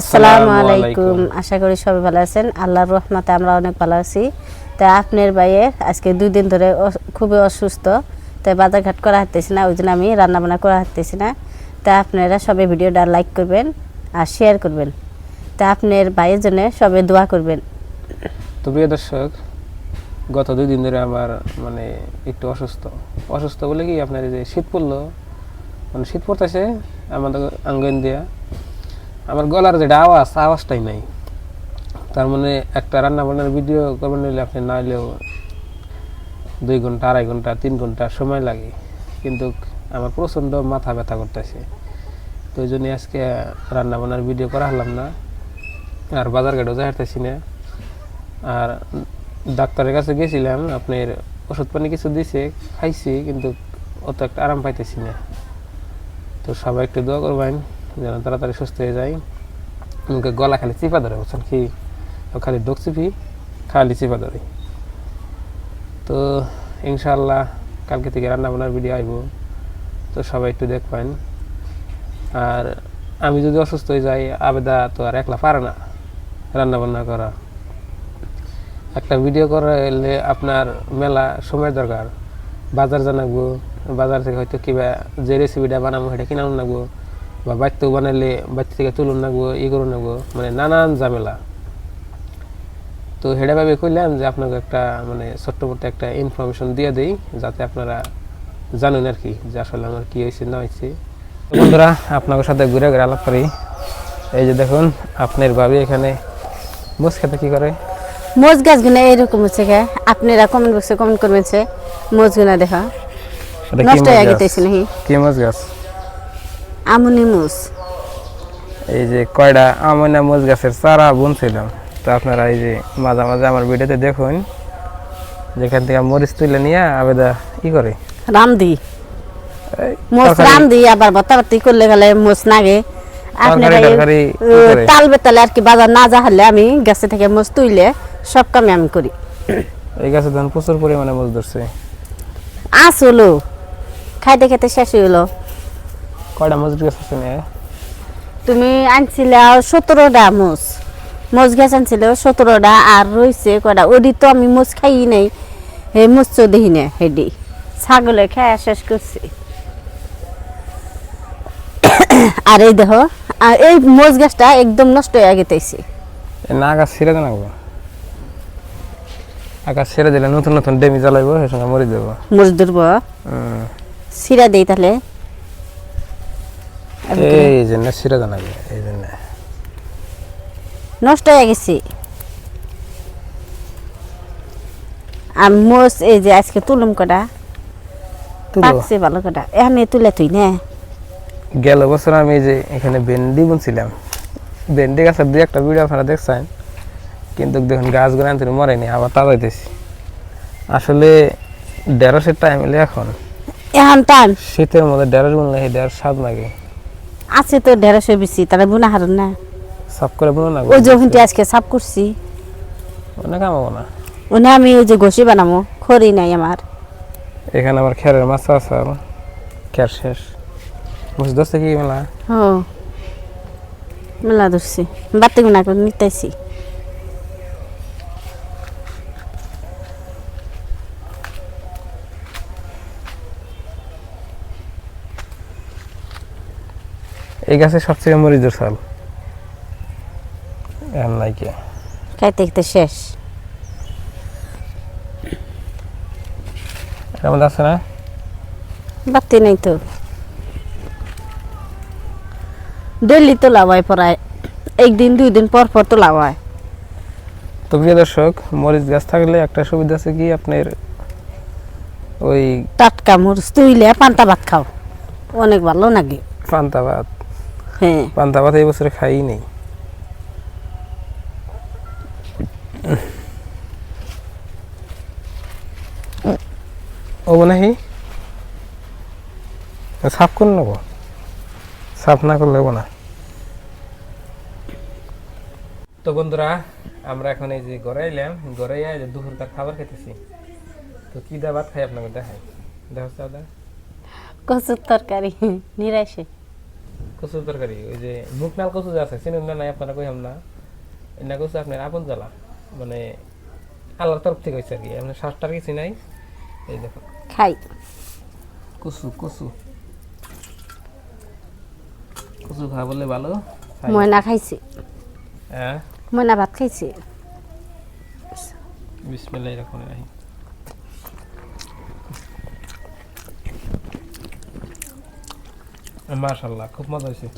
আসসালামু আলাইকুম। আশা করি সবাই ভালো আছেন। আল্লাহর রহমতে আমরা অনেক ভালো আছি। তো আপনার ভাইয়ের আজকে 2 দিন ধরে খুবই অসুস্থ, তাই বাজারঘাট করা হতেছি না, ওই জন্য আমি রান্নাবান্না করা হতেছি না। তা আপনারা সবাই ভিডিওটা লাইক করবেন আর শেয়ার করবেন। তা আপনার ভাইয়ের জন্য সবাই দোয়া করবেন। তো প্রিয় দর্শক, গত 2 দিন ধরে আমার একটু অসুস্থ বলে কি আপনার এই যে শীত পড়লো, শীত পড়তেছে আমাদের আঙ্গন দিয়া, আমার গলার যেটা আওয়াজটাই নাই। তার মানে একটা রান্না বান্নার ভিডিও করবেন নিলে আপনি না হলেও 2 ঘন্টা 2.5 ঘন্টা 3 ঘন্টা সময় লাগে, কিন্তু আমার প্রচণ্ড মাথা ব্যথা করতেছে। তো ওই জন্য আজকে রান্না বান্নার ভিডিও করা হলাম না, আর বাজার ঘাটও যাইতেছি না। আর ডাক্তারের কাছে গেছিলাম, আপনার ওষুধ পানি কিছু দিছে, খাইছি, কিন্তু অত একটা আরাম পাইতেছি না। তো সবাই একটু দোয়া করবেন যেন তাড়াতাড়ি সুস্থ হয়ে যায়। মুখে গলা খালি চিপা ধরে, বুঝছেন কি, খালি ডোক চিপি খালি চিপা ধরে। তো ইনশাআল্লাহ কালকে থেকে রান্না বান্নার ভিডিও আইব, তো সবাই একটু দেখবেন। আর আমি যদি অসুস্থ হয়ে যাই, আবেদা তো আর একলা পারে না রান্না বান্না করা। একটা ভিডিও করলে আপনার মেলা সময় দরকার, বাজার জানাবো, বাজার থেকে হয়তো কিবা যে রেসিপিটা বানাবো সেটা কিনা লাগবো, বা বাড়িতেও বানাইলে বাড়ি থেকে তুলুন লাগবো, করুন লাগবো, নানান ঝামেলা। তো সেটা ভাবে কইলাম যে আপনাকে একটা ছোট্ট মোটো একটা ইনফরমেশন দিয়ে দিই, যাতে আপনারা জানেন আর কি যে আসলে আমার কি হয়েছে না হয়েছে। বন্ধুরা, আপনাদের সাথে ঘুরে ঘুরে আলাপ করি। এই যে দেখুন, আপনার ভাবি এখানে মোজ খেতে কি করে। মোজ গাছগুলো এইরকম হচ্ছে, আপনারা কমেন্ট বক্সে কমেন্ট করবেন সে মোজগুলো দেখা নষ্ট হয়ে গেছে নাকি। কি মোজ গাছ? আমনি মোজ। এই যে কয়টা আমনা মোজ গাছের চারা বুনছিলাম, তো আপনারা এই যে মাঝে মাঝে আমার ভিডিওতে দেখুন, যেখান থেকে মরিচ তুলে নিয়ে আবেদা কি করে রামদি মোজ রামদি, আবার বাতাবাতি করলে গেলে মোজ নাগে। আপনারা তাল বেতালে আর কি বাজার না যাহলে আমি গাছে থেকে মোজ তুইলে সব কামে আমি করি। এই গাছে ধান প্রচুর পরিমাণে মোজ ধরছে, আসলো খাইতে খেতে শেষ হইলো। কয়টা মোজ গাছ আছে? তুমি আনছিলে 17টা মোজ, মোজ গাছ আনছিলে 17টা, আর রয়েছে কয়টা ওডি তো আমি মোজ খাই নাই, হে মোজ তো দেখি না, হেডি ছাগলে খায় শেষ করছি। আর এই দেখো, আর এই মোজ গাছটা একদম নষ্ট হয়ে গেতেছে। না, আগাছ ছেড়ে দেন, আগাছ ছেড়ে দিলে নতুন নতুন ডেমি জ্বালাইবো, সেই সঙ্গে মরি দেবো, মরিচ ধরবো, ছিঁড়া দেই তাহলে। এই জন্য ছিঁড়ে দেন আগে, এই জন্য নষ্ট হয়ে গেছে। আর মোজ এই যে আজকে তুলুম কটা, পাকছে ভালো কটা, এখানে তুলে তুই না। গেল বছর আমি এই যে এখানে ভেন্ডি বুনছিলাম, ভেন্ডি গাছের 2-1টা ভিডিও আপনারা দেখছেন, কিন্তু দেখুন গাছগুলো আনতে মরেনি, আবার তাজাইতেছি। আসলে ঢেঁড়সের টাইম এলে এখন টাইম, শীতের মধ্যে ঢেঁড়স বুনলে সেই ঢেঁড়স স্বাদ লাগে। আছে তো ঢেঁড়সের বেশি, তারা বুনা হারুন না, সাফ করে বুনো না। ওই যখন আজকে সাফ করছি, অনেক কামাবো না, ওনে আমি ওই যে ঘষি বানাবো, খড়ি নাই আমার এখানে। আমার খেরের মাছ আছে, খের শেষ বুঝতে ধরছে কি মেলা। ও মেলা ধরছি, বাতি গুনা করে নিতেছি। এই গাছে সবচেয়ে মরিচের চাল এখন নাই, কে খাইতে খেতে শেষ। এর মধ্যে আছে না, বাতি নাই তো, ডেলি তো লাগাই পড়ায়, 1 দিন 2 দিন পর পর তো লাগায়। তো প্রিয় দর্শক, মরিচ গাছ থাকলে একটা সুবিধা আছে কি, আপনার ওই টাটকা মরিচ তুইলে পান্তা ভাত খাও, অনেক ভালো লাগে। পান্তা ভাত, হ্যাঁ পান্তা ভাত এই বছরে খাই নেই। ও নাহি সাফ করে নেবো, সাফ না করলে হবো না। তো বন্ধুরা, আমরা এখন এই যে ঘরে এলাম, ঘরে দুপুরকার খাবার খেতেছি। তো কি দা ভাত খাই আপনাকে দেখাই, দেখো কচুর তরকারি নিরাইশে। কচুর তরকারি, ওই যে মুখনাল কচু যে আছে চিনেন না নাই আপনারা, কইলাম না এটা কচু আপনার আপন জ্বালা, মানে আল্লাহর তরফ থেকে হয়েছে আর কি, আপনার শ্বাসটার কিছু নাই। এই দেখুন খাই। কচু কচু কচু খাওয়া বললে ভালো। ময়না খাইছি, হ্যাঁ ময়না ভাত খাইছি। বিসমিল্লাহির রহমানির রহিম। মাশাআল্লাহ, খুব মজা হয়েছে।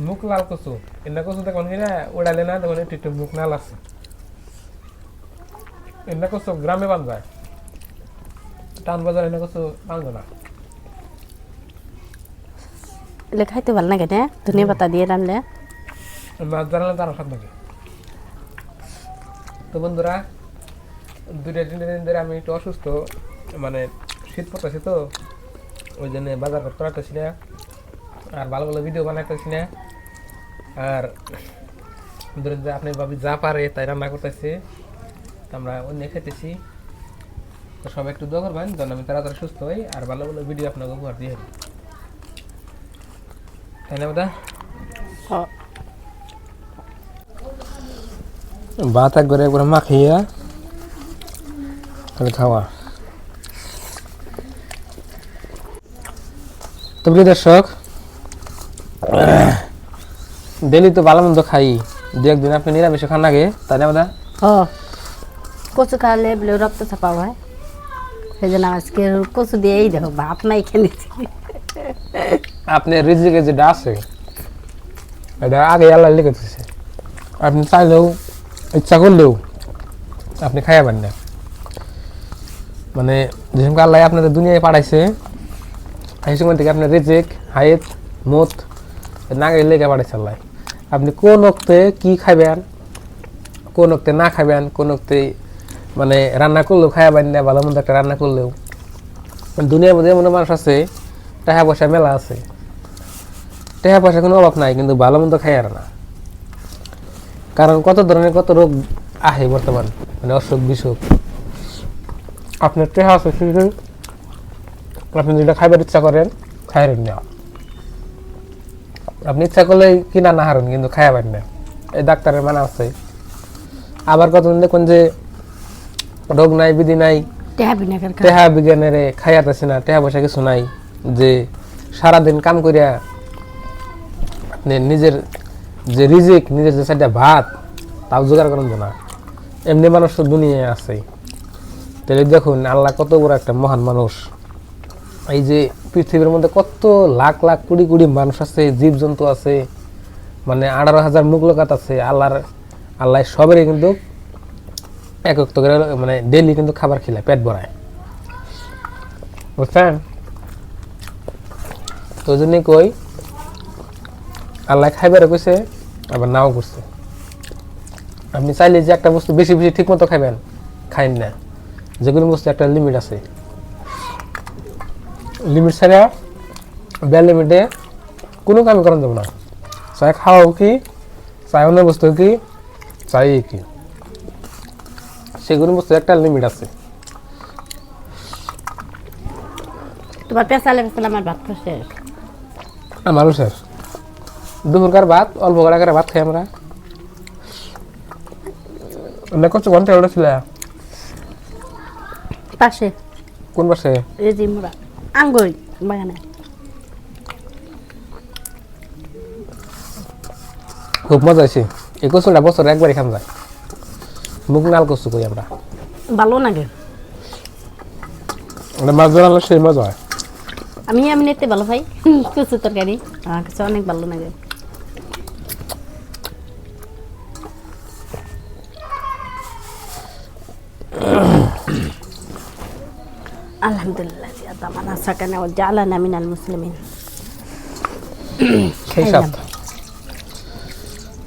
মুখ লাল কচু, এনে কচু দেখুন কিনা উড়ালে না, তখন একটু একটু মুখ লাল আছে। এনে কচু গ্রামে বান্ধবায়, টাউন বাজার এনে কচু বান্ধব না। এলে খাইতে ভালো লাগে না, ধনিয়া পাতা দিয়ে রানলে। মাছ জানালে তারও স্বাদ লাগে। তো বন্ধুরা, 2-3 দিন ধরে আমি একটু অসুস্থ, মানে শীত পড়তেছে তো, ওই জন্য বাজার করতে পারতেছি না, আর ভালো ভালো ভিডিও বানাইতেছি না। আর ধরেন যে আপনি ভাবি যা পারে তাই রান্না করতেছে, আমরা অন্য খেতেছি। তো সবাই একটু দোয়া করবেন যেন আমি তাড়াতাড়ি সুস্থ হই আর ভালো ভালো ভিডিও আপনাকে উপহার দিয়ে দিই, তাই না দাদা? ভাত একবারে একবারে মাখিয়ে খাওয়া। তো প্রিয় দর্শক, ডেলি তো ভালো মন্দ খাই, 2-1 দিন আপনি নিরামিষ খান আগে, তাই না দাদা? কচু খাওয়ালে বলে রক্ত চাপা হয়, সেই জন্য আজকে কচু দিয়েই দেখো ভাত নাই খেয়ে আপনার রিজিকে যেটা আছে এটা আগে আল্লাহ লিখে দিচ্ছে, আপনি চাইলেও ইচ্ছা করলেও আপনি খাইয়াবেন না। মানে যেসব আল্লাহ আপনাদের দুনিয়ায় পাঠাইছে, এই সময় থেকে আপনার রিজিক হায়েত মত নাগের লেগে পাঠাইছে আল্লাহ। আপনি কোন ওক্তে কি খাবেন, কোন ওক্তে না খাবেন, কোন ওক্তে মানে রান্না করলেও খাইয়াবেন না, ভালো মন্দ একটা রান্না করলেও। দুনিয়ার মধ্যে এমন মানুষ আছে টাকা পয়সা মেলা আছে, টাকা পয়সা কোনো অভাব নাই, কিন্তু ভালো মন্দ খাই আর না। কারণ কত ধরনের কত রোগ আহে বর্তমান, মানে অসুখ বিসুখ। আপনার টাকা আছে কিন্তু আপনি যেটা খাইবার ইচ্ছা করেন খাইরেন না, আপনি ইচ্ছা করলে কিনা না হারেন কিন্তু খাইয়াবেন না, এই ডাক্তারের মানা আছে। আবার কতদিন দেখুন যে রোগ নাই বিধি নাই, টেহা বিজ্ঞানের খাইয়াতেছে না, টেহা পয়সা কিছু নাই, যে সারাদিন কাম করিয়া আপনি নিজের যে রিজিক, নিজের যে চারটা ভাত তাও জোগাড় করেন না, এমনি মানুষ তো দুনিয়ায় আছে। তাহলে দেখুন আল্লাহ কত বড় একটা মহান মানুষ। এই যে পৃথিবীর মধ্যে কত লাখ লাখ কোটি কোটি মানুষ আছে, জীবজন্তু আছে, মানে 18,000 মুখলকাত আছে, আল্লাহ সবেরই কিন্তু এক করে মানে ডেইলি কিন্তু খাবার খেলে পেট ভরায়, বুঝছেন? তো ওই জন্যই কই আল্লাহ খাইবারে কইছে আবার নাও করছে। আপনি চাইলে যে একটা বস্তু বেশি বেশি ঠিক মতো খাবেন, খাইন না। যে কোনো বস্তু একটা লিমিট আছে, লিমিট ছাড়া বেল লিমিটে কোনো কাম করা যাবে না। চাই খাওয়াও কি, চাই অন্য বস্তু কি, চাই কি, সেগুলো বস্তু একটা লিমিট আছে। তোমার পেঁচালে পেঁচালে আমার ভাত খাওয়া শেষ। আমারও শেষ। দুপুরকার ভাত অল্প করে করে ভাত খাই আমরা। কত ঘন্টা ওটা ছিল পাশে? কোন পাশে? এই যে মোরা আঙ্গুর বাগানে। খুব মজা হয়েছে। এই কচুটা বছরে একবারই খান যায়। মুখ নাল কচু কই আমরা, ভালো লাগে। মাছ ধরালে সেই মজা হয়। আমি এমনিতে ভালো পাই কচু তরকারি, আমার কাছে অনেক ভালো লাগে। আলহামদুলিল্লাহ আতামানা সাকানা ওয়া জাআলানা মিনাল মুসলিমিন।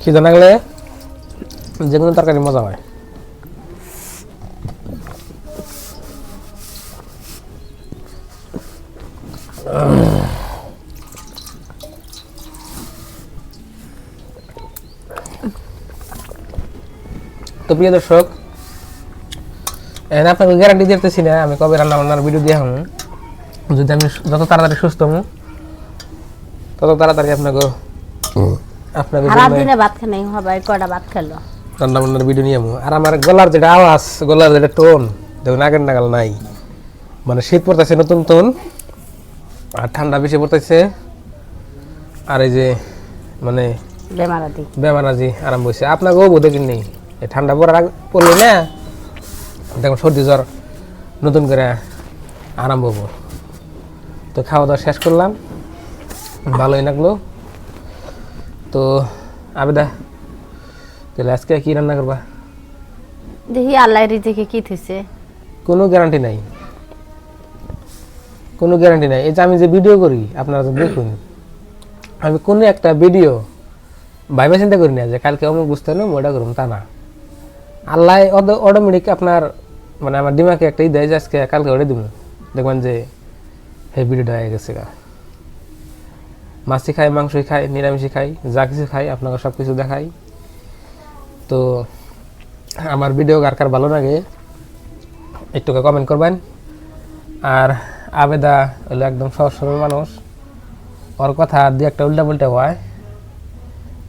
খিদে না গেলে যে কোনো তরকারি মজা হয়। তো প্রিয় দর্শক, এখন আপনাকে গ্যারান্টি দিতেছি না আমি কবে রান্না বান্নার ভিডিও দিয়ে হম, যদি আমি যত তাড়াতাড়ি সুস্থ হম তত তাড়াতাড়ি আপনাকে সারা দিনে ভাত খাই নাই হবে কয়টা ভাত খেলো রান্না বান্নার ভিডিও নিয়ে আমু। আর আমার গলার যেটা আওয়াজ, গলার যেটা টোন দেখুন আগের নাগাল নাই, মানে শীত পড়তেছে নতুন টোন আর ঠান্ডা বেশি পড়তেছে, আর এই যে মানে বেমারাজি আরম্ভ হয়েছে। আপনাকেও বোধ কিনি এই ঠান্ডা পড়লে না দেখুন সর্দি জ্বর নতুন করে আরম্ভ হবো। তো খাওয়া দাওয়া শেষ করলাম, ভালোই লাগলো। তো আবেদা তাহলে আজকে কি রান্না করবা? দেখি আল্লাহ রিজিকে কি থইছে, কোনো গ্যারান্টি নাই, কোনো গ্যারান্টি নাই। এই যে আমি যে ভিডিও করি আপনারা তো দেখুন, আমি কোনো একটা ভিডিও ভাইবা চিন্তা করি না যে কালকে অমুক বুঝতে হলো ওটা করুন, তা না। আল্লাহ অটোমেটিক আপনার মানে আমার দিমাগে একটা দেয় যে আজকে কালকে ওটা দিব, দেখবেন যে এই ভিডিওটা হয়ে গেছে। মাছি খাই, মাংসই খাই, নিরামিষই খাই, যা কিছু খাই আপনাকে সব কিছু দেখাই। তো আমার ভিডিও কার কার ভালো লাগে একটু কমেন্ট করবেন। আর আবেদা হলো একদম সহজ সরল মানুষ, ওর কথা দিয়ে একটা উল্টা পাল্টা হয়,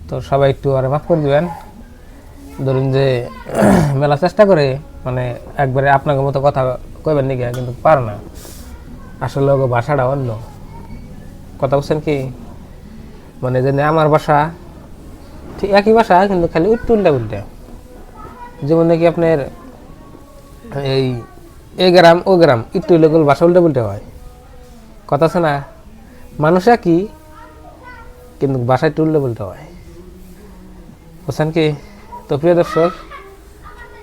তো সবাই একটু আর মাফ করে দিবেন। ধরুন যে মেলা চেষ্টা করে মানে একবারে আপনাকে মতো কথা কইবেন নাকি, কিন্তু পারে না, আসলে ওকে ভাষাটা অন্য কথা বলছেন কি, মানে যে আমার ভাষা ঠিক একই ভাষা কিন্তু খালি উল্টা উল্টা। যেমন নাকি আপনার এই এ গ্রাম ও গ্রাম একটু লোকাল ভাষা উল্টা উল্টা হয়, কথা আছে না, মানুষ একই কিন্তু ভাষা একটু উল্টা উল্টা হয়, বুঝছেন কি? তো প্রিয় দর্শক,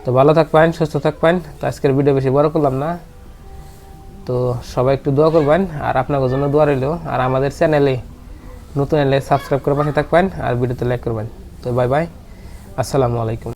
তো ভালো থাকবেন, সুস্থ থাকবেন। তো আজকের ভিডিও বেশি বড় করলাম না, তো সবাই একটু দোয়া করবেন আর আপনাদের জন্য দোয়া রইল। আর আমাদের চ্যানেলে নতুন এলে সাবস্ক্রাইব করে পাশে থাকবেন আর ভিডিওতে লাইক করবেন। তো বাই বাই, আসসালামু আলাইকুম।